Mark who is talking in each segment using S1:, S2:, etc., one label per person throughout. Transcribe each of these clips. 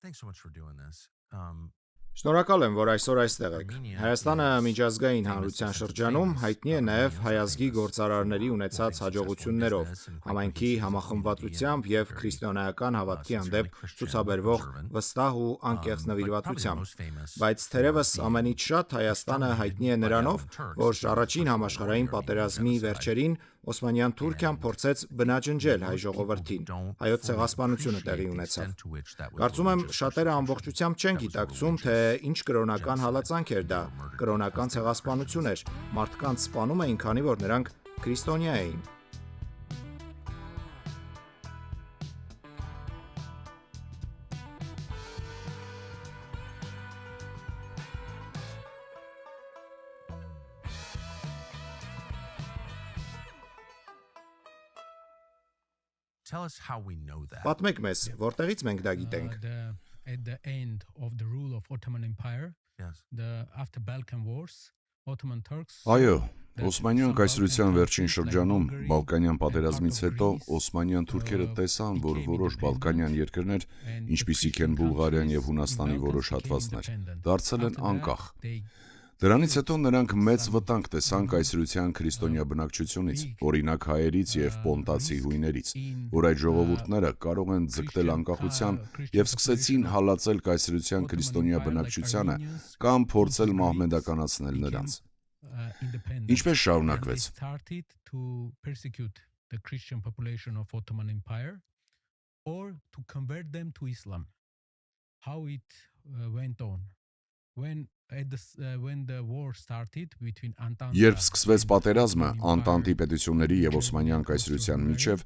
S1: Thanks so much for doing this.
S2: Շնորհակալ եմ, որ այսօր այստեղ եք։ Հայաստանը միջազգային հանրության շրջանում հայտնի է նաև հայազգի գործարարների ունեցած հաջողություններով, համայնքի համախմբվածությամբ եւ քրիստոնեական հավատքի հանդեպ ցուցաբերվող վստահ ու անկեղծ նվիրվածությամբ։ Բայց թերևս ամենից շատ Հայաստանը հայտնի է նրանով, որ առաջին համաշխարհային պատերազմի վերջերին Օսմանյան Թուրքիան փորձեց բնաջնջել հայ ժողովրդին։ Հայոց ցեղասպանությունը տեղի ունեցավ։ Կարծում եմ, շատերը ամբողջությամբ չեն գիտակցում, թե ինչ կրոնական հալածանք էր դա։ Կրոնական ցեղասպանություն էր։ Մարդկանց սպանում էին, քանի որ նրանք քրիստոնյա էին։
S1: Tell us how we know that.
S2: Պատմեք մեզ, որտեղից մենք դա գիտենք։
S3: At the end of the rule of Ottoman Empire,
S1: Yes.
S3: after Balkan Wars, Ottoman Turks.
S4: Այո, Օսմանյան կայսրության վերջին շրջանում Բալկանյան պատերազմից հետո Օսմանյան թուրքերը տեսան, որ որոշ բալկանյան երկրներ, ինչպիսիք են Բուլղարիան եւ Հունաստանի որոշ հատվածներ, դարձել են անկախ։ Դրանից հետո նրանք մեծ վտանգ տեսան կայսրության քրիստոնյա բնակչությունից, օրինակ հայերից եւ պոնտացի հույներից, որ այդ ժողովուրդները կարող են ձգտել անկախության եւ սկսեցին հալածել կայսրության քրիստոնյա բնակչությանը կամ փորձել մահմեդականացնել նրանց։ Ինչպես շարունակվեց։
S3: The Christian population of Ottoman Empire or to convert them to Islam. How it went on. When the war started between Entente.
S4: Երբ սկսվեց պատերազմը Անտանտի պետությունների եւ Օսմանյան կայսրության միջև,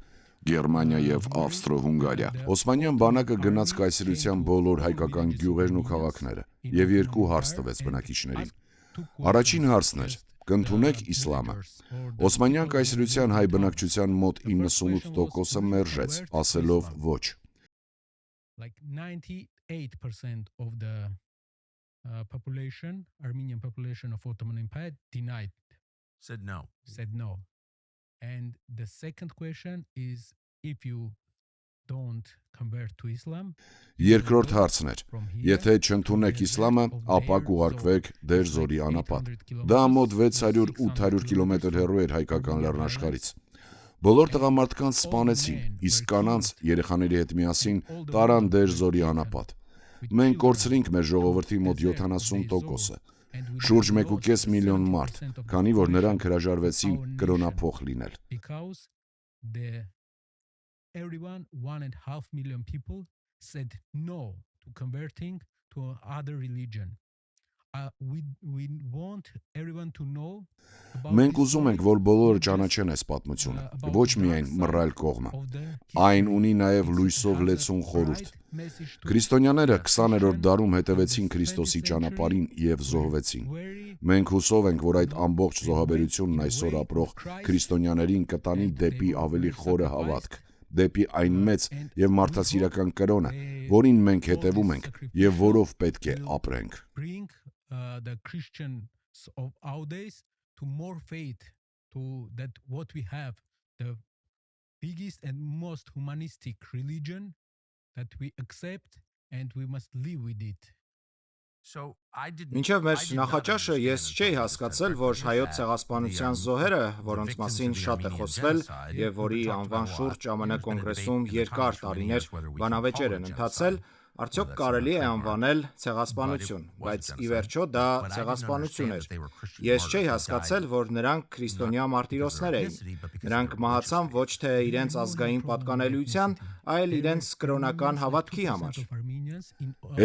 S4: Գերմանիա եւ Ավստրո-Հունգարիա, Օսմանյան բանակը գնաց կայսրության բոլոր հայկական գյուղերն ու քաղաքները եւ երկու հարց տվեց բնակիչներին։ Առաջին հարցն էր. կընդունեք իսլամը։ Օսմանյան կայսրության հայ բնակչության մոտ 98%-ը մերժեց, ասելով ոչ։
S3: Like 98% of the population, Armenian population of Ottoman Empire denied,
S1: Said no.
S3: said no. And the second question is if you don't convert to Islam.
S4: Երկրորդ հարցն էր. Եթե չընդունեք իսլամը, ապա կուղարկվեք Դերձորի անապատ։ Դա մոտ 600-800 կիլոմետր հեռու էր հայկական լեռնաշխարհից։ Բոլոր տղամարդկանց սպանեցին, իսկ կանանց երեխաների հետ միասին տարան Դերձորի անապատ։ Մենք կորցրինք մեր ժողովրդի մոտ 70%-ը, շուրջ 1.5 միլիոն մարդ, քանի որ նրանք հրաժարվեցին կրոնափոխ լինել։
S3: Because everyone, 1.5 million people said no to converting to other religion. We want everyone to know about
S4: Մենք ուզում ենք, որ բոլորը ճանաչեն այս պատմությունը, ոչ միայն մռայլ կողմը։ Այն ունի նաև լույսով լեցուն խորհուրդ։ Քրիստոնյաները 20-րդ դարում հետևեցին Քրիստոսի ճանապարհին եւ զոհվեցին։ Մենք հուսով ենք, որ այդ ամբողջ զոհաբերությունն այսօր ապրող քրիստոնյաներին կտանի դեպի ավելի խորը հավատք, դեպի այն մեծ եւ մարդասիրական կրոնը, որին մենք հետևում ենք եւ որով պետք է ապրենք։
S3: The Christians of our days to more faith to that what we have, the biggest and most humanistic religion that we accept and we must live with it.
S1: So I didn't.
S2: Մինչև մեր նախաճաշը ես չէի հասկացել, որ հայոց ցեղասպանության զոհերը, որոնց մասին շատ է խոսվել եւ որի անվան շուրջ ԱՄՆ կոնգրեսում երկար տարիներ բանավեճեր են ընթացել, արդյոք կարելի է անվանել ցեղասպանություն, բայց ի վերջո դա ցեղասպանություն էր։ Ես չէի հասկացել, որ նրանք քրիստոնյա մարտիրոսներ էին։ Նրանք մահացան ոչ թե իրենց ազգային պատկանելիության, այլ իրենց կրոնական հավատքի համար։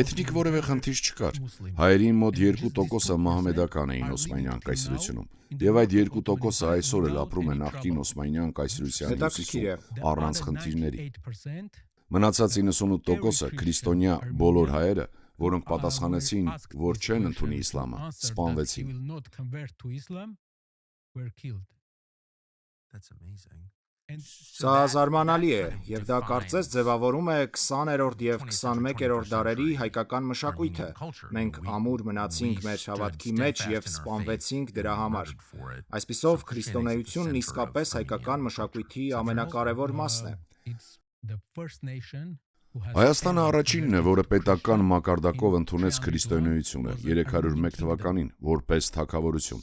S4: Էթնիկ որևէ խնդիր չկար։ Հայերին մոտ 2%-ը մահմեդական էին Օսմանյան կայսրությունում, եւ այդ 2%-ը այսօր էլ ապրում է նախկին Օսմանյան կայսրության հյուսիսում առանց խնդիրների։ Մնացած 98%-ը քրիստոնյա բոլոր հայերը, որոնք պատասխանեցին, որ չեն ընդունի իսլամը, սպանվեցին։
S1: That's amazing.
S2: Սա զարմանալի է, եւ դա կարծես ձևավորում է 20-րդ եւ 21-րդ դարերի հայկական մշակույթը։ Մենք ամուր մնացինք մեր հավատքի մեջ եւ սպանվեցինք դրա համար։ Այսպիսով քրիստոնեությունն իսկապես հայկական մշակույթի ամենակարևոր մասն է։
S3: The first nation
S4: Հայաստանը առաջինն է, որը պետական մակարդակով ընդունեց քրիստոնեությունը 301 թվականին որպես թագավորություն։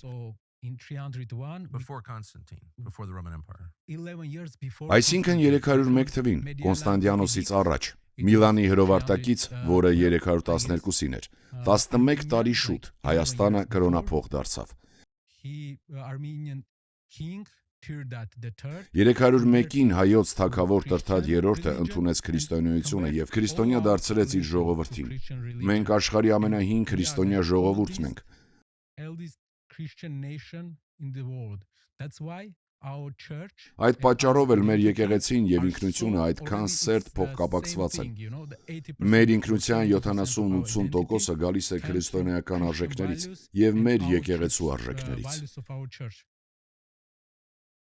S1: Before Constantine, before the Roman Empire.
S4: Այսինքն 301 թվին, Կոնստանդիանոսից առաջ, Միլանի հրովարտակից, որը 312-ին էր, 11 տարի շուտ Հայաստանը կրոնափող դարձավ։ 301-ին հայոց թագավոր Տրթատ III ընդունեց քրիստոնեությունը եւ քրիստոնյա դարձրեց իր ժողովրդին։ Մենք աշխարհի ամենահին քրիստոնյա ժողովուրդն ենք։ Այդ պատճառով էլ մեր եկեղեցին եւ ինքնությունը այդքան սերտ փոխկապակցված են։ Մեր ինքնության 70-80%-ը գալիս է քրիստոնեական արժեքներից եւ մեր եկեղեցու արժեքներից։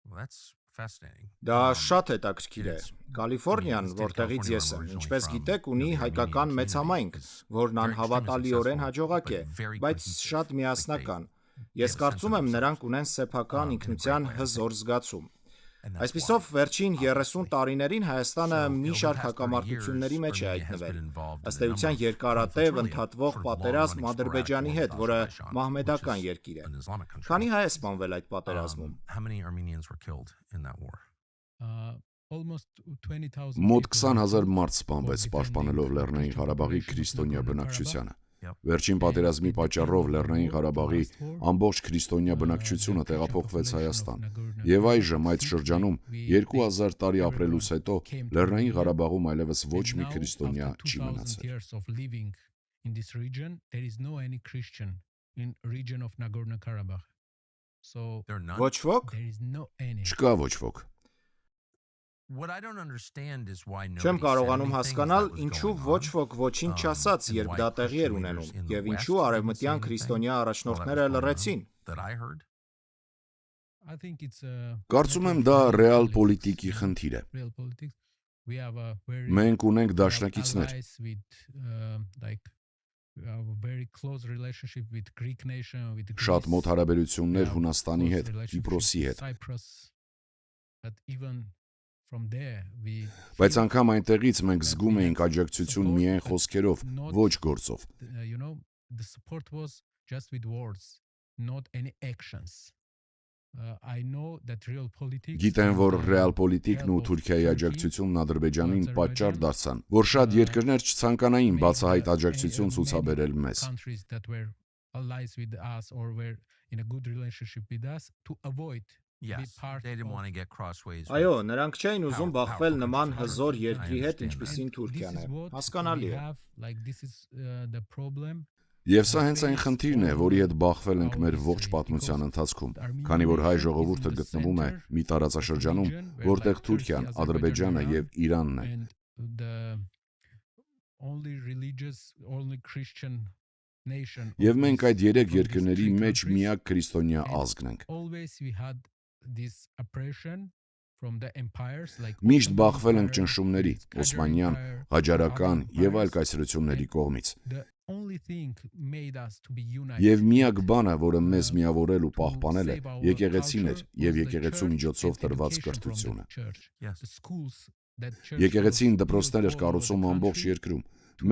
S1: Well, that's fascinating.
S2: Դա շատ հետաքրքիր է։ Կալիֆոռնիան, որտեղից ես եմ, ինչպես գիտեք, ունի հայկական մեծ համայնք, որն անհավատալիորեն հաջողակ է, բայց շատ միասնական։ Ես կարծում եմ, նրանք ունեն սեփական ինքնության հզոր զգացում։ Այսպիսով, վերջին 30 տարիներին Հայաստանը մի շարք հակամարտությունների մեջ է հայտնվել։ Ըստ էության երկարատև ընդհատվող պատերազմ Ադրբեջանի հետ, որը մահմեդական երկիր է։ Քանի հայ է սպանվել այդ պատերազմում։
S1: How many Armenians were killed in that war?
S4: Մոտ 20,000 մարդ սպանվեց պաշտպանելով Լեռնային Ղարաբաղի քրիստոնյա բնակչությանը։ Վերջին պատերազմի պատճառով Լեռնային Ղարաբաղի ամբողջ քրիստոնյա բնակչությունը տեղափոխվեց Հայաստան, եւ այժմ այդ շրջանում 2000 տարի ապրելուց հետո Լեռնային Ղարաբաղում այլևս ոչ մի քրիստոնյա չի մնացել։
S2: Ոչ ոք։
S4: Չկա ոչ ոք։
S1: What I don't understand is why nobody
S2: Չեմ կարողանում
S1: said
S2: հասկանալ,
S1: anything
S2: ինչու
S1: that was
S2: ոչ
S1: going
S2: ոք ոչինչ չասաց, երբ դա տեղի էր ունենում, եւ ինչու արևմտյան քրիստոնյա առաջնորդները լռեցին։
S1: that I heard.
S4: Կարծում եմ դա ռեալ պոլիտիկի խնդիր է։ Մենք ունենք դաշնակիցներ։ Շատ մոտ հարաբերություններ Հունաստանի հետ, Կիպրոսի հետ։ Բայց անգամ այնտեղից մենք զգում էինք աջակցություն միայն խոսքերով, ոչ գործով։ Գիտեմ, որ ռեալ պոլիտիկն ու Թուրքիայի աջակցությունն Ադրբեջանին պատճառ դարձան, որ շատ երկրներ չցանկանային բացահայտ աջակցություն ցուցաբերել մեզ։
S1: Yes, they didn't want to get crossways.
S2: Այո, նրանք չէին ուզում բախվել նման հզոր երկրի հետ, ինչպիսին Թուրքիան է։ Հասկանալի է։
S4: Եվ սա հենց այն խնդիրն է, որի հետ բախվել ենք մեր ողջ պատմության ընթացքում, քանի որ հայ ժողովուրդը գտնվում է մի տարածաշրջանում, որտեղ Թուրքիան, Ադրբեջանը եւ Իրանն են։ Եվ մենք այդ երեք երկրների մեջ միակ քրիստոնյա ազգն ենք։ Միշտ բախվել ենք ճնշումների, Օսմանյան, Ղաջարական եւ այլ կայսրությունների կողմից։ Եվ միակ բանը, որը մեզ միավորել ու պահպանել է, եկեղեցին էր եւ եկեղեցու միջոցով տրված կրթությունը։ Եկեղեցին դպրոցներ էր կառուցում ամբողջ երկրում,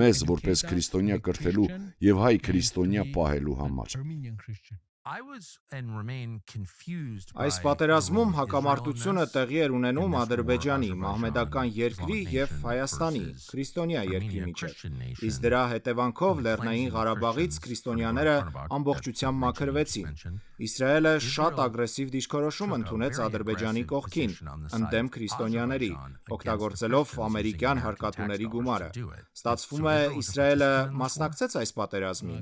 S4: մեզ որպես քրիստոնյա կրթելու եւ հայ քրիստոնյա պահելու համար։
S1: I was and remain confused.
S2: Այս պատերազմում հակամարտությունը տեղի էր ունենում Ադրբեջանի, մահմեդական երկրի եւ Հայաստանի, քրիստոնյա երկրի միջեւ։ Իսկ դրա հետևանքով Լեռնային Ղարաբաղից քրիստոնյաները ամբողջությամբ մաքրվեցին։ Իսրայելը շատ ագրեսիվ դիրքորոշում ընդունեց Ադրբեջանի կողքին, ընդդեմ քրիստոնյաների, օգտագործելով ամերիկյան հարկատուների գումարը։ Ստացվում է, Իսրայելը մասնակցեց այս պատերազմին։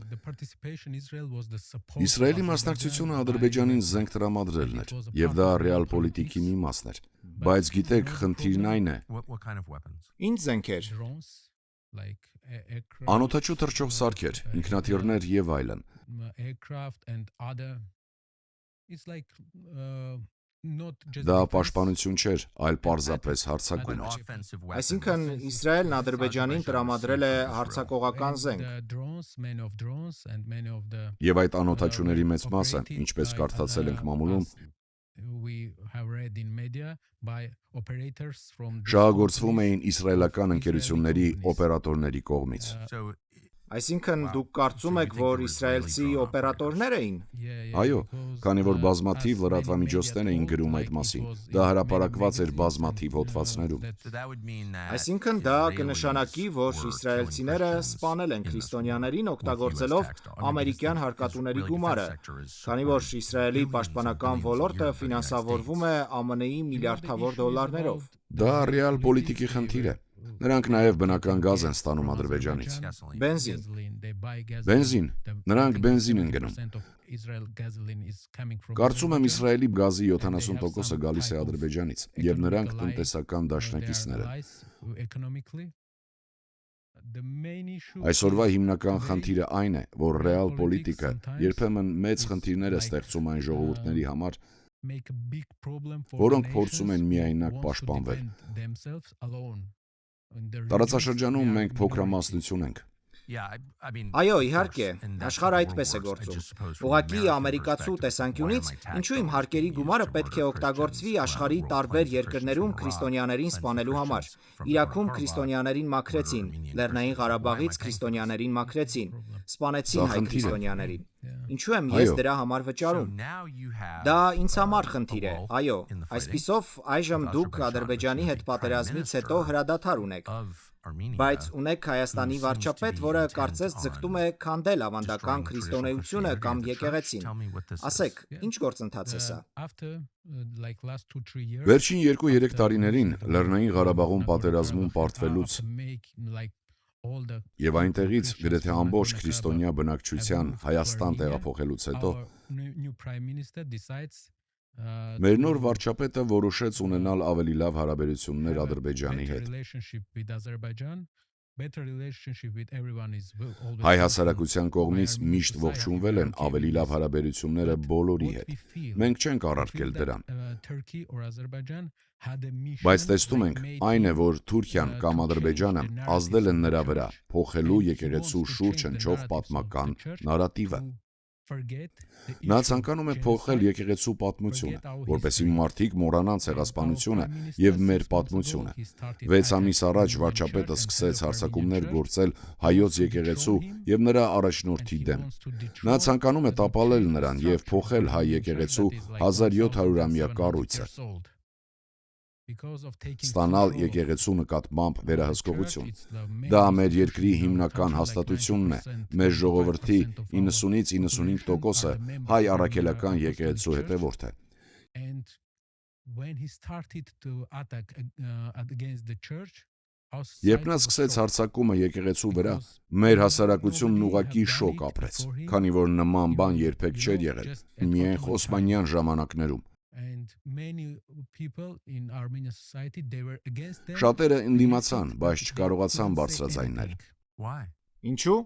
S4: Իսրայելի մասնակցությունը Ադրբեջանին զենք տրամադրելն էր, եւ դա ռեալ պոլիտիկի մի մասն էր։ Բայց գիտեք, խնդիրն այն է։
S2: Ինչ զենքեր։
S4: Անօդաչու թռչող սարքեր, ինքնաթիռներ եւ այլն։ Դա պաշտպանություն չէր, այլ պարզապես հարձակում էր։
S2: Այսինքն Իսրայելն Ադրբեջանին տրամադրել է հարձակողական զենք։
S4: Եվ այդ անօդաչուների մեծ մասը, ինչպես կարդացել ենք մամուլում,
S3: we have read in media by operators from
S4: Շահագործվում էին իսրայելական ընկերությունների օպերատորների կողմից։
S2: Այսինքն դուք կարծում եք, որ իսրայելցի օպերատորներ էին։
S4: Այո, քանի որ բազմաթիվ լրատվամիջոցներ էին գրում այդ մասին, դա հրապարակված էր բազմաթիվ հոդվածներում։
S2: Այսինքն դա կնշանակի, որ իսրայելցիները սպանել են քրիստոնյաներին օգտագործելով ամերիկյան հարկատուների գումարը, քանի որ Իսրայելի պաշտպանական ոլորտը ֆինանսավորվում է ԱՄՆ-ի միլիարդավոր դոլարներով։
S4: Դա ռեալ պոլիտիկի խնդիր է։ Նրանք նաև բնական գազ են ստանում Ադրբեջանից։ Բենզին։ Նրանք բենզին են գնում։ Կարծում եմ Իսրայելի գազի 70%-ը գալիս է Ադրբեջանից, եւ նրանք տնտեսական դաշնակիցներ են։ Այսօրվա հիմնական խնդիրը այն է, որ ռեալ պոլիտիկը երբեմն մեծ խնդիրներ է ստեղծում այն ժողովուրդների համար, որոնք փորձում են միայնակ պաշտպանվել։ Տարածաշրջանում մենք փոքրամասնություն ենք։
S2: Այո, իհարկե, աշխարհը այդպես է գործում։ Ուղղակի ամերիկացու տեսանկյունից, ինչու իմ հարկերի գումարը պետք է օգտագործվի աշխարհի տարբեր երկրներում քրիստոնյաներին սպանելու համար։ Իրաքում քրիստոնյաներին մաքրեցին, Լեռնային Ղարաբաղից քրիստոնյաներին մաքրեցին, սպանեցին հայ քրիստոնյաներին։ Ինչու եմ ես դրա համար վճարում։ Դա ինձ համար խնդիր է։ Այո, այսպիսով այժմ դուք Ադրբեջանի հետ պատերազմից հետո հրադադար ունեք։ Բայց ունեք Հայաստանի վարչապետ, որը կարծես ձգտում է քանդել ավանդական քրիստոնեությունը կամ եկեղեցին։ Ասեք, ինչ գործընթաց է սա։
S4: Վերջին 2-3 տարիներին Լեռնային Ղարաբաղում պատերազմում պարտվելուց եւ այնտեղից գրեթե ամբողջ քրիստոնյա բնակչության Հայաստան տեղափոխելուց հետո մեր նոր վարչապետը որոշեց ունենալ ավելի լավ հարաբերություններ Ադրբեջանի հետ։ Հայ հասարակության կողմից միշտ ողջունվել են ավելի լավ հարաբերությունները բոլորի հետ։ Մենք չենք առարկել դրան։ Բայց տեսնում ենք, այն է, որ Թուրքիան կամ Ադրբեջանը ազդել են նրա վրա, փոխելու եկեղեցու շուրջ հնչող պատմական նարատիվը։ Նա ցանկանում է փոխել եկեղեցու պատմությունը, որպեսզի մարդիկ մոռանան ցեղասպանությունը եւ մեր պատմությունը։ 6 ամիս առաջ վարչապետը սկսեց հարձակումներ գործել հայոց եկեղեցու եւ նրա առաջնորդի դեմ։ Նա ցանկանում է տապալել նրան եւ փոխել հայ եկեղեցու 1700-ամյա կառույցը։ Ստանալ եկեղեցու նկատմամբ վերահսկողություն։ Դա մեր երկրի հիմնական հաստատությունն է։ Մեր ժողովրդի 90-ից 95%-ը հայ առաքելական եկեղեցու հետևորդ է։ Երբ նա սկսեց հարձակումը եկեղեցու վրա, մեր հասարակությունն ուղղակի շոկ ապրեց, քանի որ նման բան երբեք չէր եղել, միայն Օսմանյան ժամանակներում։ Շատերը ընդդիմացան, բայց չկարողացան բարձրաձայնել։
S2: Ինչու՞։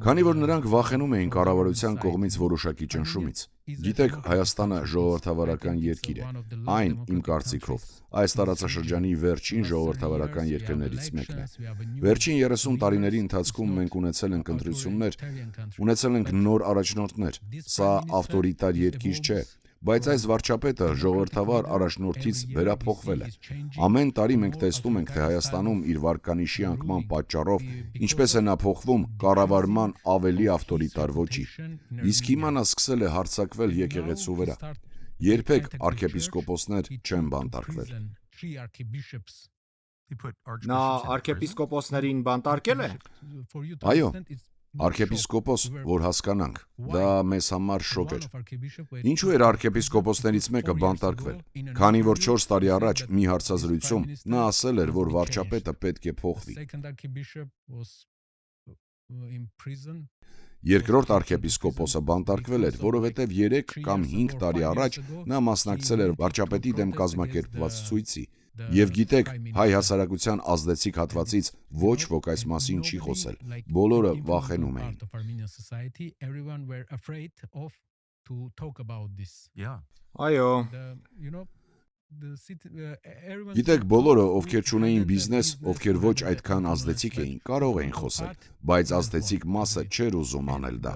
S4: Քանի որ նրանք վախենում էին կառավարության կողմից որոշակի ճնշումից։ Գիտեք, Հայաստանը ժողովրդավարական երկիր է։ Այն, իմ կարծիքով, այս տարածաշրջանի վերջին ժողովրդավարական երկրներից մեկն է։ Վերջին 30 տարիների ընթացքում մենք ունեցել ենք ընտրություններ, ունեցել ենք նոր առաջնորդներ։ Սա ավտորիտար երկիր չէ, բայց այս վարչապետը ժողովրդավար առաջնորդից վերափոխվել է։ Ամեն տարի մենք տեսնում ենք, թե Հայաստանում իր վարկանիշի անկման պատճառով ինչպես է նա փոխվում կառավարման ավելի ավտորիտար ոճի։ Իսկ հիմա նա սկսել է հարձակվել եկեղեցու վրա։ Երբեք arczepiskopոսներ չեն բանտարկվել։
S2: Նա arczepiskopոսներին բանտարկել է։
S4: Այո, arczepiskopos, որ հասկանանք, դա մեզ համար շոկ էր։ Ինչու էր arczepiskopոսներից մեկը բանտարկվել։ Քանի որ 4 տարի առաջ մի հարցազրույցում նա ասել էր, որ վարչապետը պետք է փոխվի։ Երկրորդ arczepiskopոսը բանտարկվել էր, որովհետև 3 կամ 5 տարի առաջ նա մասնակցել էր վարչապետի դեմ կազմակերպված ցույցի։ Եվ գիտեք, հայ հասարակության ազդեցիկ հատվածից ոչ ոք այս մասին չի խոսել։ Բոլորը վախենում էին։
S2: Այո։
S4: Գիտեք, բոլորը, ովքեր չունեին բիզնես, ովքեր ոչ այդքան ազդեցիկ էին, կարող էին խոսել, բայց ազդեցիկ մասը չէր ուզում անել դա։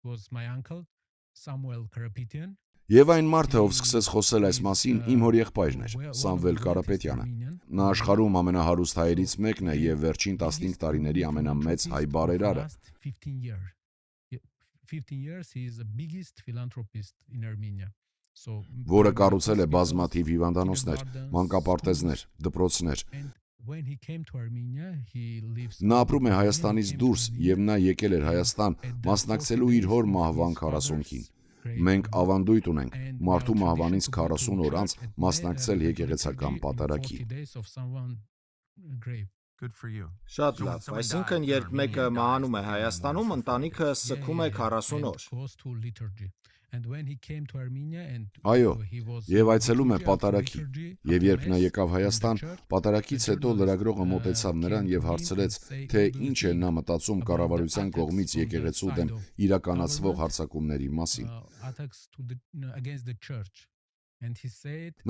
S3: was my uncle Samuel Karapetyan.
S4: Եվ այն մարդը, ով սկսեց խոսել այս մասին, իմ հորեղբայրն էր, Սամվել Կարապետյանը։ Նա աշխարհում ամենահարուստ հայերից մեկն է եւ վերջին 15 տարիների ամենամեծ հայ բարերարը։
S3: 15 years he is the biggest philanthropist in Armenia.
S4: Որը կառուցել է բազմաթիվ հիվանդանոցներ, մանկապարտեզներ, դպրոցներ։ Նա ապրում է Հայաստանից դուրս եւ նա եկել էր Հայաստան մասնակցելու իր հոր մահվան 40-ին։ Մենք ավանդույթ ունենք մարդու մահվանից 40 օր անց մասնակցել եկեղեցական պատարագի։
S2: Շատ լավ, այսինքն երբ մեկը մահանում է Հայաստանում, ընտանիքը սգում է 40 օր։
S4: Այո, եւ այցելում է պատարագի։ Եվ երբ նա եկավ Հայաստան, պատարագից հետո լրագրողը մոտեցավ նրան եւ հարցրեց, թե ինչ է նա մտածում կառավարության կողմից եկեղեցու դեմ իրականացվող հարձակումների մասին։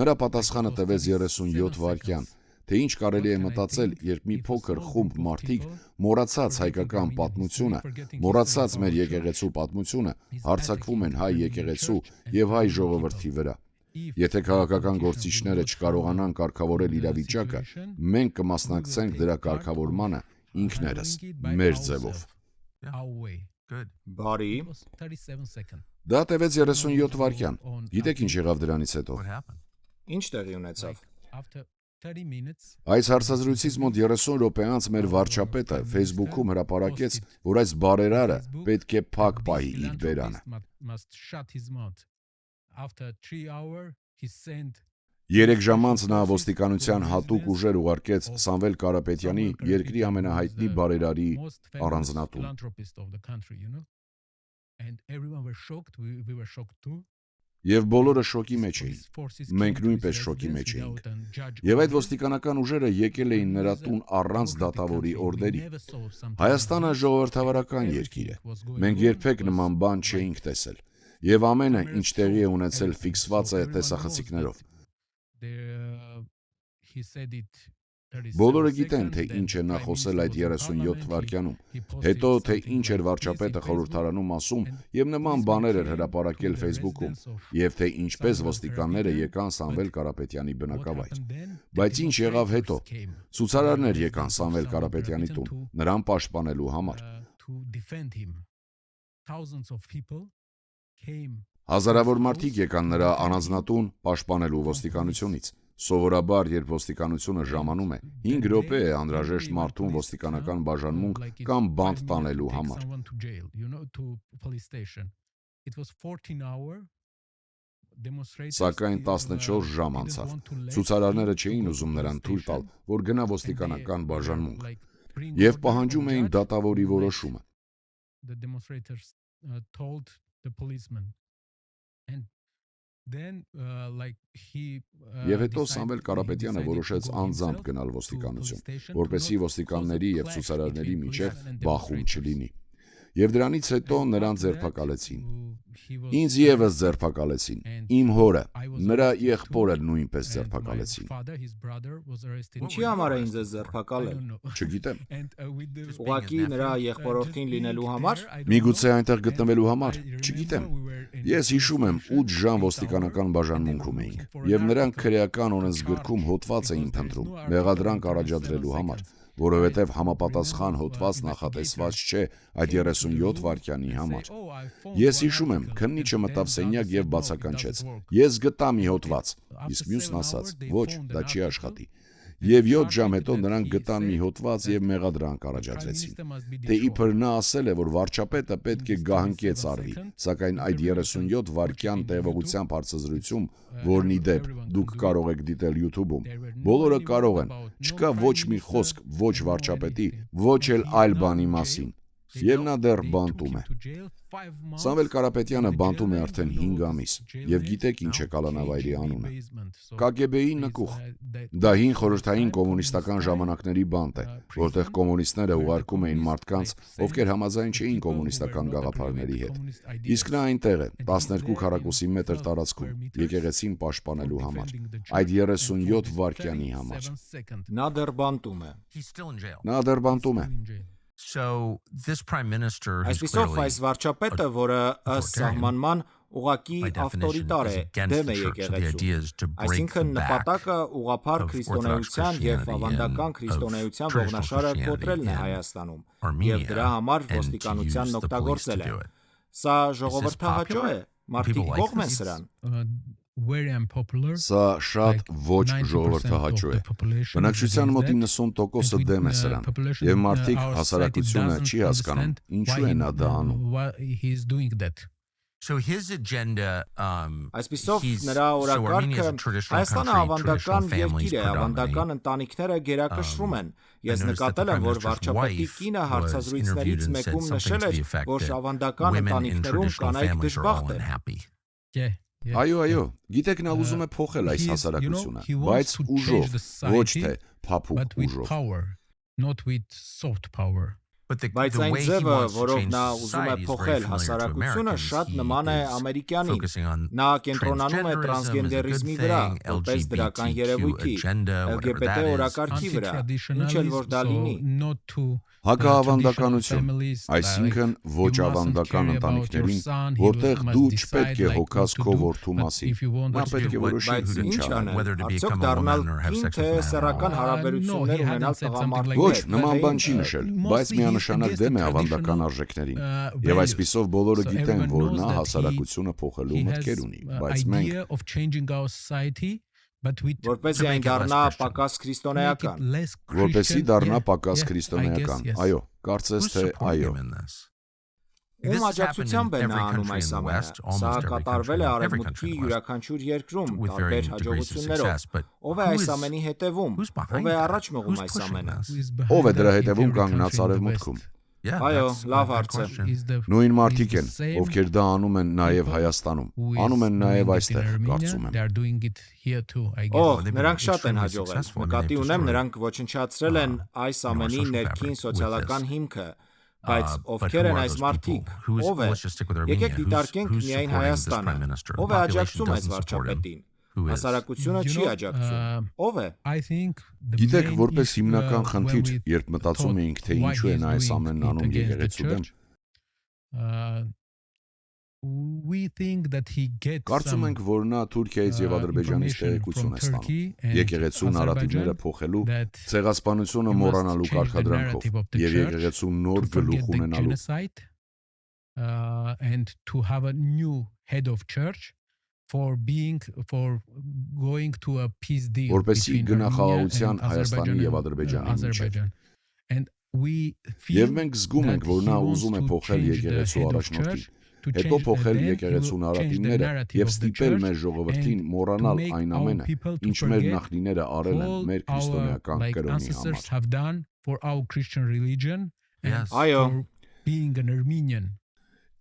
S4: Նրա պատասխանը տևեց 37 վայրկյան, թե ինչ կարելի է մտածել, երբ մի փոքր խումբ մարդիկ մոռացած հայկական պատմությունը, մոռացած մեր եկեղեցու պատմությունը, հարձակվում են հայ եկեղեցու եւ հայ ժողովրդի վրա։ Եթե քաղաքական գործիչները չկարողանան կարգավորել իրավիճակը, մենք կմասնակցենք դրա կարգավորմանը ինքներս, մեր ձևով։
S2: Բարի։
S4: Դա տևեց 37 վայրկյան։ Գիտեք ինչ եղավ դրանից հետո։
S2: Ինչ տեղի ունեցավ։
S4: Այս հարցազրույցից մոտ 30 րոպե անց մեր վարչապետը Facebook-ում հրապարակեց, որ այս բարերարը պետք է փակ պահի իր բերանը։ 3 ժամ անց նա ոստիկանության հատուկ ուժեր ուղարկեց Սամվել Կարապետյանի երկրի ամենահայտնի բարերարի առանձնատուն։ Եվ բոլորը շոկի մեջ էին։ Մենք նույնպես շոկի մեջ էինք։ Եվ այդ ոստիկանական ուժերը եկել էին նրա տուն առանց դատավորի օրդերի։ Հայաստանը ժողովրդավարական երկիր է։ Մենք երբեք նման բան չէինք տեսել։ Եվ ամենը, ինչ տեղի է ունեցել, ֆիքսված է տեսախցիկներով։ Բոլորը գիտեն, թե ինչ է նա խոսել այդ 37 վայրկյանում, հետո թե ինչ էր վարչապետը խորհրդարանում ասում եւ նման բաներ էր հրապարակել Facebook-ում, եւ թե ինչպես ոստիկանները եկան Սամվել Կարապետյանի բնակավայր։ Բայց ինչ եղավ հետո։ Ցուցարարներ եկան Սամվել Կարապետյանի տուն, նրան պաշտպանելու համար։ Հազարավոր մարդիկ եկան նրա առանձնատուն պաշտպանելու ոստիկանությունից։ Սովորաբար, երբ ոստիկանությունը ժամանում է, 5 րոպե է անհրաժեշտ մարդուն ոստիկանական բաժանմունք կամ բանտ տանելու համար։ Սակայն 14 ժամ անցավ։ Ցուցարարները չէին ուզում նրան թույլ տալ, որ գնա ոստիկանական բաժանմունք, եւ պահանջում էին դատավորի որոշումը։ Եվ հետո Սամվել Կարապետյանը որոշեց անձամբ գնալ ոստիկանություն, որպեսզի ոստիկանների եւ ցուցարարների միջև բախում չլինի։ Եվ դրանից հետո նրան ձերբակալեցին։ Ինձ եւս ձերբակալեցին, իմ հորը, նրա եղբորը նույնպես ձերբակալեցին։
S2: Ինչի համար էին ձեզ ձերբակալել։
S4: Չգիտեմ։
S2: Ուղղակի նրա եղբորորդին լինելու համար։
S4: Միգուցե այնտեղ գտնվելու համար, չգիտեմ։ Ես հիշում եմ 8 ժամ ոստիկանական բաժանմունքում էինք, եւ նրանք քրեական օրենսգրքում հոդված էին փնտրում մեղադրանք առաջադրելու համար, որովհետև համապատասխան հոդված նախատեսված չէ այդ 37 վայրկյանի համար։ Ես հիշում եմ, քննիչը մտավ սենյակ եւ բացականչեց. Ես գտա մի հոդված, իսկ մյուսն ասաց. ոչ, դա չի աշխատի։ Եվ 7 ժամ հետո նրանք գտան մի հոդված եւ մեղադրանք առաջադրեցին։ Թե իբր նա ասել է, որ վարչապետը պետք է գահանքեց արվի, սակայն այդ 37 վայրկյան տևողությամբ հարցազրույցում, որն ի դեպ դուք կարող եք դիտել YouTube-ում, բոլորը կարող են, չկա ոչ մի խոսք ոչ վարչապետի, ոչ էլ այլ բանի մասին։ Եվ նա դեռ բանտում է։ Սամվել Կարապետյանը բանտում է արդեն 5 ամիս, եւ գիտեք ինչ է կալանավայրի անունը։ KGB-ի նկուղ։ Դա հին խորհրդային կոմունիստական ժամանակների բանտ է, որտեղ կոմունիստները ուղարկում էին մարդկանց, ովքեր համաձայն չէին կոմունիստական գաղափարների հետ։ Իսկ նա այնտեղ է, 12 քառակուսի մետր տարածքում, եկեղեցին պաշտպանելու համար, այդ 37 վայրկյանի համար։
S2: Նա դեռ բանտում է։
S4: Նա դեռ բանտում է։
S1: So this prime minister who's
S2: Այսպիսով
S1: clearly
S2: այս վարչապետը, որը ըստ սահմանման ուղղակի
S1: by definition
S2: ավտորիտար
S1: is
S2: է,
S1: against
S2: դեմ
S1: the
S2: է
S1: church. So the
S2: եկեղեցու։
S1: idea is to break the
S2: Այսինքն
S1: back
S2: նպատակը ուղղափառ
S1: of
S2: քրիստոնեության
S1: Orthodox
S2: եւ
S1: Christianity
S2: ավանդական
S1: and
S2: քրիստոնեության
S1: of
S2: ողնաշարը
S1: traditional
S2: կոտրելն է
S1: Christianity in
S2: Հայաստանում եւ
S1: Armenia
S2: դրա համար
S1: and to use
S2: ոստիկանությանն
S1: the police to
S2: օգտագործել է։
S1: do it.
S2: Սա ժողովրդահաճո է, մարդիկ
S1: People like
S2: կողմ են
S1: this.
S2: սրան։
S3: Very unpopular.
S4: Սա շատ
S3: Like
S4: ոչ
S3: 90%
S4: ժողովրդահաճո է։
S3: of the population
S4: Բնակչության
S3: is
S4: մոտ
S3: against
S4: 90%-ը
S3: that.
S4: դեմ է
S3: And
S4: սրան,
S3: population,
S4: եւ մարդիկ
S3: our society
S4: հասարակությունը
S3: doesn't
S4: չի հասկանում
S3: understand
S4: ինչու
S3: why
S4: է նա դա անում։
S3: why he's doing that.
S1: So his agenda
S2: Այսպիսով
S1: he's
S2: նրա
S1: so Armenia is
S2: օրակարգը
S1: a traditional
S2: Հայաստանը
S1: country,
S2: ավանդական
S1: traditional families
S2: երկիր է, ավանդական
S1: predominate.
S2: ընտանիքները գերակշռում են։ Ես
S1: I noticed that
S2: նկատել
S1: the
S2: եմ, որ
S1: Prime Minister's
S2: վարչապետի
S1: wife
S2: կինը
S1: was
S2: հարցազրույցներից
S1: interviewed and said
S2: մեկում
S1: something
S2: նշել
S1: to the
S2: էր,
S1: effect
S2: որ
S1: that
S2: ավանդական
S1: women in
S2: ընտանիքներում
S1: traditional
S2: կանայք
S1: families are
S2: դժբախտ
S1: all
S2: են։
S1: unhappy.
S3: Yeah. Yeah.
S4: Այո, գիտեք նա ուզում է փոխել այս
S3: He is,
S4: հասարակությունը,
S3: he
S4: բայց
S3: wants to
S4: ուժով,
S3: change the
S4: ոչ
S3: society,
S4: թե փափուկ
S3: but with
S4: ուժով։
S3: power, not with soft power.
S1: But
S2: Բայց
S1: the
S2: այն
S1: way he
S2: ձևը,
S1: wants to
S2: որով
S1: change
S2: նա ուզում է
S1: society is very
S2: փոխել
S1: familiar to
S2: հասարակությունը,
S1: Americans.
S2: շատ
S1: He
S2: նման է
S1: is
S2: ամերիկյանին։
S1: focusing on
S2: Նա կենտրոնանում է
S1: transgenderism as a
S2: տրանսգենդերիզմի
S1: good
S2: վրա,
S1: thing,
S2: որպես դրական
S1: LGBTQ
S2: երևույթի,
S1: agenda, whatever
S2: LGBT
S1: that is.
S2: օրակարգի վրա, ինչ էլ որ դա
S3: Anti-traditionalism,
S2: լինի։
S3: so not to
S4: Հակաավանդականություն,
S3: families,
S4: այսինքն ոչ
S3: you mustn't
S4: ավանդական
S3: care about
S4: ընտանիքներին,
S3: your son, he
S4: որտեղ
S3: must
S4: դու
S3: decide
S4: չպետք է
S3: like
S4: հոգաս
S3: what to
S4: քո
S3: do,
S4: որդու
S3: but
S4: մասին։
S3: if you want
S4: Նա
S3: to
S4: պետք է
S3: do
S4: որոշի
S2: Բայց
S4: ինչ
S2: ինչ
S4: անել։
S2: անել,
S1: whether to
S2: արդյոք
S1: become a
S2: դառնալ
S1: woman or have
S2: կին
S1: sex
S2: թե
S1: with men.
S2: սեռական
S3: No,
S2: հարաբերություններ
S3: he hadn't
S2: ունենալ
S3: said
S2: տղամարդու
S3: something like
S4: Ոչ,
S2: հետ։
S4: նման
S2: Թե
S4: բան չի
S2: ինչ
S4: նշել, բայց
S3: Mostly he's
S4: միանշանակ
S3: against
S4: դեմ է
S3: the
S4: ավանդական
S3: traditional,
S4: արժեքներին։ Եվ
S3: values.
S4: այսպիսով բոլորը
S3: So
S4: գիտեն,
S3: everyone
S4: որ
S3: knows
S4: նա
S3: that
S4: հասարակությունը փոխելու
S3: he
S4: մտքեր
S3: has
S4: ունի, բայց մենք
S3: idea of changing our society, but with
S2: Որպեսզի
S1: To
S2: այն
S1: make it less
S2: դառնա
S1: Christian.
S2: պակաս
S3: make it
S2: քրիստոնեական։
S3: less
S4: որպեսի
S3: Christian.
S4: դառնա
S3: Yeah,
S4: պակաս
S3: yeah, I
S4: քրիստոնեական։
S3: guess, yes.
S4: Այո, կարծես
S1: Who's
S4: թե
S1: supporting
S4: այո։
S1: him in this?
S2: Ում
S1: This has happened
S2: աջակցությամբ
S1: in
S2: է նա
S1: every
S2: անում
S1: country
S2: այս
S1: in the
S2: ամենը։
S1: West,
S2: Սա
S1: almost every
S2: կատարվել է
S1: country
S2: արևմուտքի
S1: in the West,
S2: յուրաքանչյուր երկրում
S1: with
S2: տարբեր
S1: varying degrees of
S2: հաջողություններով։
S1: success. But
S2: Ով է
S1: who
S2: այս
S1: is-
S2: ամենի հետևում։
S1: who's behind
S2: Ով է
S1: that?
S2: առաջ մղում
S1: Who's
S2: այս
S1: pushing
S2: ամենը։
S1: this?
S3: Who is
S4: Ով է
S3: behind
S4: դրա
S3: that in
S4: հետևում
S3: every
S4: կանգնած
S3: country in the
S4: արևմուտքում։
S3: West?
S1: Yeah,
S2: Այո,
S1: that's a
S2: լավ
S1: good
S2: հարց է։
S1: question.
S3: Is the
S4: Նույն մարդիկ
S3: is
S4: են,
S3: the same
S4: ովքեր դա անում են նաև Հայաստանում։
S3: who is
S4: Անում են նաև
S3: doing it in
S4: այստեղ,
S3: Armenia,
S4: կարծում
S3: they
S4: եմ։
S3: are doing it here too, I guess.
S2: Օ,
S1: they've been
S2: նրանք շատ են
S1: extremely
S2: հաջողել։
S1: successful. I mean,
S2: Նկատի
S1: they've
S2: ունեմ,
S1: destroyed,
S2: նրանք ոչնչացրել են այս ամենի
S1: social
S2: ներքին
S1: fabric with
S2: սոցիալական
S1: this.
S2: հիմքը։ Բայց
S1: But
S2: ովքեր
S1: who
S2: են
S1: are
S2: այս
S1: those
S2: մարդիկ։
S1: people? Who's-
S2: Ով է։
S1: let's just stick with Armenia.
S2: Եկեք դիտարկենք
S1: Who's
S2: միայն
S1: supporting this
S2: Հայաստանը։
S1: prime minister?
S2: Ով է
S1: The population
S2: աջակցում այս
S1: doesn't support him.
S2: վարչապետին։
S1: Who is?
S2: Հասարակությունը
S3: You
S2: չի
S3: know,
S2: աջակցում։ Ով է։
S3: I think the
S4: Գիտեք,
S3: main
S4: որպես
S3: issue,
S4: հիմնական
S3: when
S4: խնդիր,
S3: we
S4: երբ մտածում
S3: thought
S4: էինք, թե
S3: why
S4: ինչու
S3: he
S4: են
S3: is
S4: այս
S3: doing
S4: ամենն
S3: it
S4: անում
S3: against the
S4: եկեղեցու դեմ,
S3: church, we think that he gets
S4: կարծում
S3: some
S4: ենք, որ նա Թուրքիայից եւ Ադրբեջանից
S3: information
S4: տեղեկություն
S3: from
S4: է ստանում։
S3: Turkey and
S4: Եկեղեցու նարատիվները
S3: Azerbaijan
S4: փոխելու,
S3: that
S4: ցեղասպանությունը
S3: you must
S4: մոռանալու
S3: change the
S4: կարգադրանքով
S3: narrative of the
S4: եւ
S3: church
S4: եկեղեցու նոր
S3: to
S4: գլուխ
S3: forget the
S4: ունենալու։
S3: genocide and to have a new head of church for going to a peace deal
S4: Որպեսզի
S3: between
S4: գնա
S3: Armenia
S4: խաղաղության
S3: and
S4: Հայաստանի եւ
S3: Azerbaijan,
S4: Ադրբեջանի միջեւ։
S3: Azerbaijan. And we feel
S4: Եվ մենք զգում ենք,
S3: that
S4: որ
S3: he
S4: նա
S3: wants
S4: ուզում է
S3: to
S4: փոխել
S3: change the
S4: եկեղեցու
S3: head of
S4: առաջնորդին,
S3: church, to
S4: հետո
S3: change
S4: փոխել
S3: then he
S4: եկեղեցու
S3: will change the
S4: նարատիվները
S3: narrative
S4: եւ
S3: of the
S4: ստիպել
S3: church
S4: մեր ժողովրդին
S3: and
S4: մոռանալ
S3: to make
S4: այն
S3: our
S4: ամենը,
S3: people to
S4: ինչ մեր
S3: forget
S4: նախնիները արել են
S3: all
S4: մեր
S3: our
S4: քրիստոնեական
S3: like
S4: կրոնի
S3: ancestors
S4: համար։
S3: have done for our Christian religion and
S1: Yes.
S2: Այո,
S3: for being an Armenian.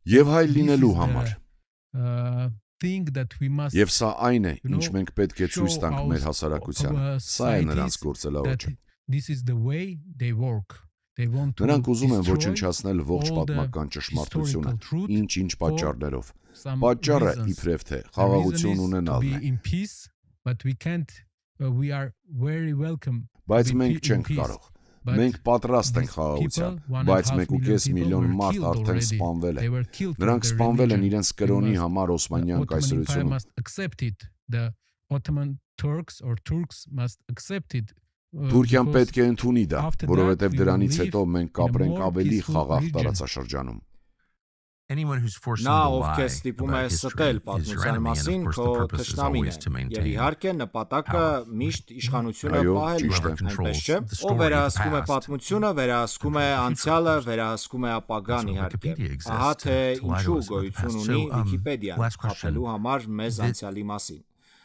S4: Եվ հայ
S3: This
S4: լինելու
S3: is the,
S4: համար։
S3: thing that we must
S4: Եվ սա այն է,
S3: you know,
S4: ինչ մենք պետք է ցույց
S3: show
S4: տանք
S3: our-
S4: մեր հասարակությանը։
S3: our
S4: Սա է նրանց
S3: societies
S4: գործելաոճը։
S3: that this is the way they work. They want to
S4: Նրանք ուզում են
S3: destroy
S4: ոչնչացնել ողջ
S3: all the
S4: պատմական ճշմարտությունը,
S3: historical truth
S4: ինչ-ինչ պատճառներով։
S3: some
S4: Պատճառը
S3: reasons.
S4: իբրև թե
S3: The reason
S4: խաղաղություն
S3: is to
S4: ունենալն
S3: be
S4: է,
S3: in peace, but we can't we are very welcome
S4: բայց
S3: to be
S4: մենք
S3: in
S4: չենք
S3: peace.
S4: կարող։
S3: But
S4: Մենք պատրաստ ենք
S3: these
S4: խաղաղության,
S3: people, 1.5
S4: բայց 1.5
S3: people
S4: միլիոն
S3: were
S4: մարդ
S3: killed
S4: արդեն
S3: already.
S4: սպանվել
S3: They
S4: է։
S3: were killed for
S4: Նրանք
S3: their
S4: սպանվել են
S3: religion.
S4: իրենց
S3: We
S4: կրոնի
S3: must-
S4: համար
S3: the
S4: Օսմանյան
S3: Ottoman Empire
S4: կայսրությունում։
S3: must accept it. The Ottoman Turks or Turks must accept it.
S4: Թուրքիան
S3: because
S4: պետք է ընդունի դա,
S3: after
S4: որովհետև
S3: that we
S4: դրանից
S3: will
S4: հետո մենք
S3: in a
S4: կապրենք
S3: more
S4: ավելի
S3: peaceful
S4: խաղաղ
S3: region.
S4: տարածաշրջանում։
S1: Anyone who's forcing
S2: Նա
S1: you to
S2: ով
S1: lie
S2: քեզ ստիպում է
S1: about history
S2: ստել
S1: is your
S2: պատմության
S1: enemy, and
S2: մասին,
S1: of course
S2: քո
S1: the purpose is
S2: թշնամին
S1: always
S2: է։
S1: to
S2: Եվ
S1: maintain
S2: իհարկե նպատակը
S1: power.
S2: միշտ իշխանությունը
S4: Այո,
S2: պահելն է,
S4: ճիշտ է։
S2: այնպես չէ։
S1: The
S2: Ով
S1: story,
S2: վերահսկում է
S1: the past,
S2: պատմությունը, վերահսկում է անցյալը, վերահսկում է ապագան
S1: So
S2: իհարկե։
S1: Wikipedia exists
S2: Ահա թե
S1: to lie to
S2: ինչու
S1: us about the
S2: գոյություն
S1: past.
S2: ունի
S1: So,
S2: Վիկիպեդիան,
S1: last question.
S2: խփելու համար մեզ
S1: Thi-
S2: անցյալի մասին։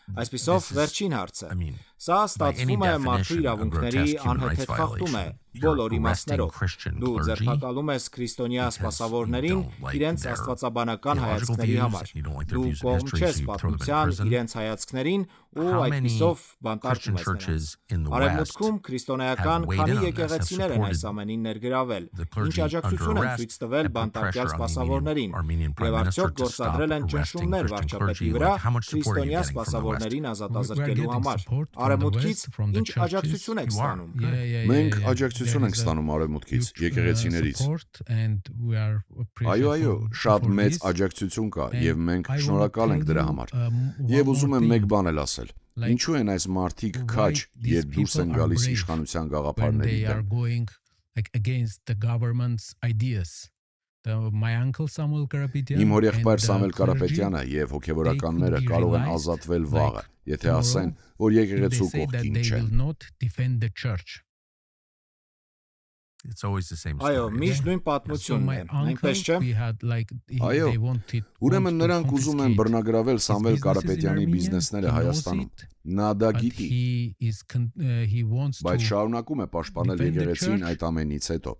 S2: Այսպիսով
S1: This is-
S2: վերջին հարցը։
S1: I mean,
S2: Սա
S1: by any
S2: ստացվում է մարդու
S1: definition, a
S2: իրավունքների
S1: grotesque human rights
S2: անհեթեթ խախտում է
S1: violation.
S2: բոլոր
S1: You're arresting
S2: իմաստներով։
S1: Christian
S2: Դու
S1: clergy
S2: ձերբակալում ես քրիստոնյա
S1: because
S2: սպասավորներին
S1: you don't like
S2: իրենց
S1: their
S2: աստվածաբանական
S1: theological
S2: հայացքների
S1: views,
S2: համար։
S1: you don't like their
S2: Դու
S1: views of
S2: կողմ
S1: history,
S2: չես
S1: so you throw them in
S2: պատմության
S1: prison.
S2: իրենց հայացքներին ու
S1: How many
S2: այդպիսով
S1: Christian
S2: բանտարկում ես
S1: churches
S2: նրանց։
S1: in the West
S2: Արևմուտքում քրիստոնեական
S1: have weighed
S2: քանի
S1: in on this, have
S2: եկեղեցիներ են այս
S1: supported
S2: ամենին ներգրավել,
S1: the
S2: ինչ
S1: clergy
S2: աջակցություն
S1: under
S2: են
S1: arrest
S2: ցույց տվել
S1: and put
S2: բանտարկյալ
S1: pressure on the
S2: սպասավորներին,
S1: Armenian prime
S2: եւ
S1: minister
S2: արդյոք
S1: to stop
S2: գործադրել են
S1: arresting
S2: ճնշումներ
S1: Christian
S2: վարչապետի
S1: clergy?
S2: վրա
S1: Like, how much support are you
S2: քրիստոնյա
S1: getting from the West?
S2: սպասավորներին
S3: we are
S2: ազատազրկելու
S3: getting
S2: համար։
S3: support from
S2: արևմուտքից
S3: from the
S2: ինչ
S3: churches.
S2: աջակցություն եք ստանում։
S4: Մենք աջակցություն ենք ստանում արևմուտքից, եկեղեցիներից։ Այո, շատ մեծ աջակցություն կա եւ մենք շնորհակալ ենք դրա համար։ Եվ ուզում եմ մեկ բան էլ ասել։ Ինչու են այս մարդիկ քաջ, երբ դուրս են գալիս իշխանության գաղափարների դեմ։ Իմ հորեղբայր Սամվել Կարապետյանը եւ հոգեվորականները կարող են ազատվել վաղը, եթե ասեն, որ եկեղեցու կողքին չեն։
S2: Այո, միշտ նույն պատմությունն է, այնպես չէ։
S4: Այո, ուրեմն նրանք ուզում են բռնագրավել Սամվել Կարապետյանի բիզնեսները Հայաստանում։ Նա դա գիտի։ Բայց շարունակում է պաշտպանել եկեղեցին այդ ամենից հետո։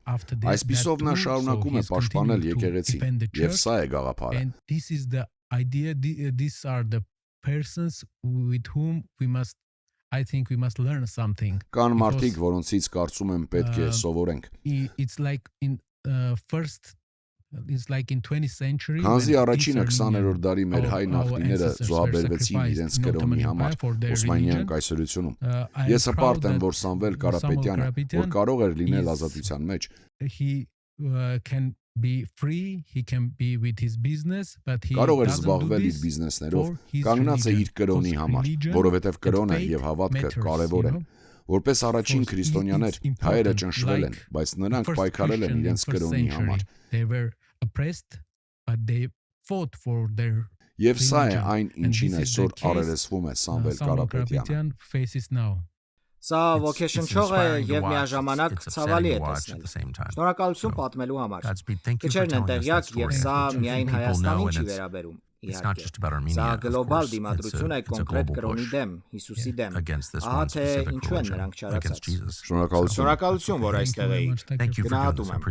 S4: Այսպիսով նա շարունակում է պաշտպանել եկեղեցին, եւ սա է գաղափարը։
S3: I think we must learn something.
S4: Կան մարդիկ, որոնցից կարծում եմ պետք է սովորենք։
S3: It's like in 20th century.
S4: Քանզի առաջինը 20-րդ դարի մեր հայ նախնիները զոհաբերվեցին իրենց կրոնի համար Օսմանյան կայսրությունում։ Ես հպարտ եմ, որ Սամվել Կարապետյանը, որ կարող էր լինել ազատության մեջ,
S3: he can be free, he can be with his business, but he
S4: կարող էր զբաղվել իր բիզնեսներով, կանգնած է իր կրոնի համար, որովհետև կրոնը եւ հավատքը կարեւոր են։ Որպես առաջին քրիստոնյաներ հայերը ճնշվել են, բայց նրանք պայքարել են իրենց կրոնի համար։ Եվ սա է այն, ինչին այսօր առերեսվում է Սամվել Կարապետյանը։
S2: Սա ոգեշնչող է եւ միաժամանակ ցավալի է տեսնել։ Շնորհակալություն պատմելու համար։ Քչերն են տեղյակ եւ սա միայն Հայաստանին չի վերաբերում։ Իհարկե։ Սա գլոբալ դիմադրություն է կոնկրետ կրոնի դեմ, Հիսուսի դեմ։ Ահա թե ինչու են նրանք չարացած։
S4: Շնորհակալություն։
S2: Շնորհակալություն, որ այստեղ էիք։ Գնահատում եմ։